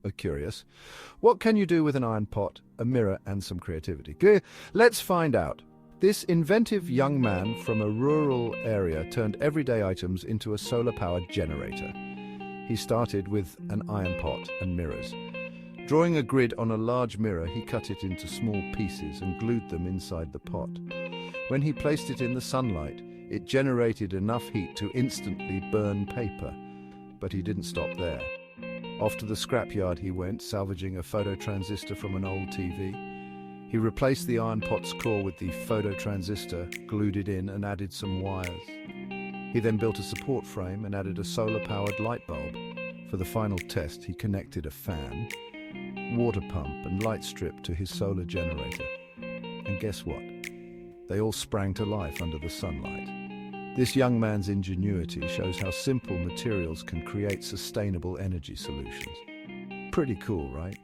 are curious. What can you do with an iron pot, a mirror, and some creativity? Let's find out. This inventive young man from a rural area turned everyday items into a solar-powered generator. He started with an iron pot and mirrors. Drawing a grid on a large mirror, he cut it into small pieces and glued them inside the pot. When he placed it in the sunlight, it generated enough heat to instantly burn paper. But he didn't stop there. Off to the scrapyard he went, salvaging a phototransistor from an old TV. He replaced the iron pot's core with the phototransistor, glued it in and added some wires. He then built a support frame and added a solar-powered light bulb. For the final test, he connected a fan, water pump and light strip to his solar generator. And guess what? They all sprang to life under the sunlight. This young man's ingenuity shows how simple materials can create sustainable energy solutions. Pretty cool, right?